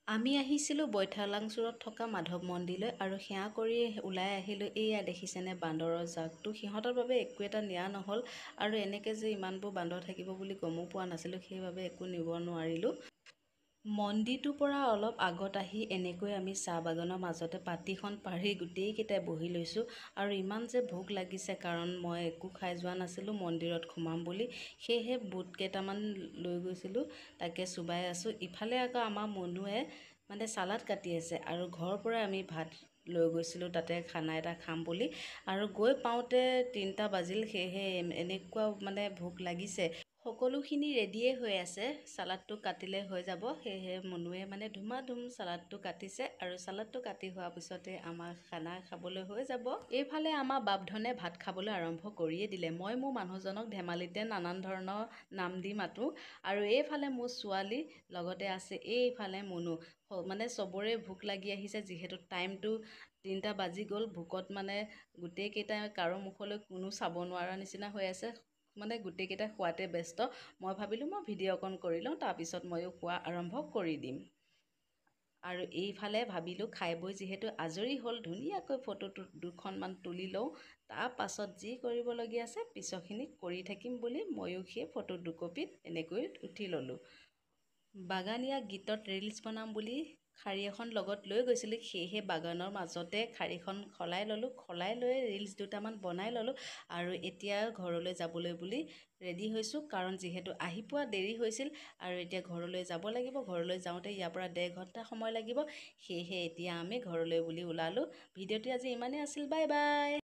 আমি আহিছিলোঁ বৈঠালাংচুৰত থকা মাধৱ মন্দিৰলৈ আৰু সেৱা কৰি ওলাই আহিলোঁ। এয়া দেখিছেনে বান্দৰৰ জাকটো, সিহঁতৰ বাবে একো এটা নিয়া নহ'ল আৰু এনেকৈ যে ইমানবোৰ বান্দৰ থাকিব বুলি গমো পোৱা নাছিলোঁ, সেইবাবে একো নিব নোৱাৰিলোঁ। মন্দিৰটোৰ পৰা অলপ আগত আহি এনেকৈ আমি চাহ বাগানৰ মাজতে পাটিখন পাৰি গোটেইকেইটাই বহি লৈছোঁ আৰু ইমান যে ভোক লাগিছে, কাৰণ মই একো খাই যোৱা নাছিলোঁ মন্দিৰত সোমাম বুলি, সেয়েহে বুট কেইটামান লৈ গৈছিলোঁ, তাকে চোবাই আছোঁ। ইফালে আকৌ আমাৰ মনুৱে মানে চালাড কাটি আছে আৰু ঘৰৰ পৰাই আমি ভাত লৈ গৈছিলোঁ তাতে খানা এটা খাম বুলি, আৰু গৈ পাওঁতে 3টা বাজিল, সেয়েহে এনেকুৱা মানে ভোক লাগিছে। সকলোখিনি ৰেডিয়ে হৈ আছে, চালাডটো কাটিলে হৈ যাব, সেয়েহে মনুৱে মানে ধুমাধুম চালাডটো কাটিছে আৰু চালাডটো কাটি হোৱাৰ পিছতে আমাৰ খানা খাবলৈ হৈ যাব। এইফালে আমাৰ বাপধনে ভাত খাবলৈ আৰম্ভ কৰিয়ে দিলে। মই মোৰ মানুহজনক ধেমালিতে নানান ধৰণৰ নাম দি মাতোঁ আৰু এইফালে মোৰ ছোৱালী, লগতে আছে এইফালে মনু। মানে চবৰে ভোক লাগি আহিছে, যিহেতু টাইমটো 3টা বাজি গ'ল। ভোকত মানে গোটেইকেইটাই কাৰো মুখলৈ কোনো চাব নোৱাৰা নিচিনা হৈ আছে, মানে গোটেইকেইটা খোৱাতে ব্যস্ত। মই ভাবিলোঁ মই ভিডিঅ' অকণ কৰি লওঁ, তাৰপিছত ময়ো খোৱা আৰম্ভ কৰি দিম। আৰু এইফালে ভাবিলোঁ খাই বৈ যিহেতু আজৰি হ'ল, ধুনীয়াকৈ ফটো দুখনমান তুলি লওঁ, তাৰ পাছত যি কৰিবলগীয়া আছে পিছৰখিনি কৰি থাকিম বুলি ময়ো সেই ফটো দুকপিত এনেকৈ উঠি ল'লোঁ। বাগানীয়া গীতত ৰিলচ বনাম বুলি শাৰী এখন লগত লৈ গৈছিলোঁ, সেয়েহে বাগানৰ মাজতে শাৰীখন সলাই ল'লোঁ, সলাই লৈ ৰিলচ দুটামান বনাই ল'লোঁ আৰু এতিয়া ঘৰলৈ যাবলৈ বুলি ৰেডি হৈছোঁ, কাৰণ যিহেতু আহি পোৱা দেৰি হৈছিল আৰু এতিয়া ঘৰলৈ যাব লাগিব। ঘৰলৈ যাওঁতে ইয়াৰ পৰা 1.5 ঘণ্টা সময় লাগিব, সেয়েহে এতিয়া আমি ঘৰলৈ বুলি ওলালোঁ। ভিডিঅ'টো আজি ইমানেই আছিল, বাই বাই।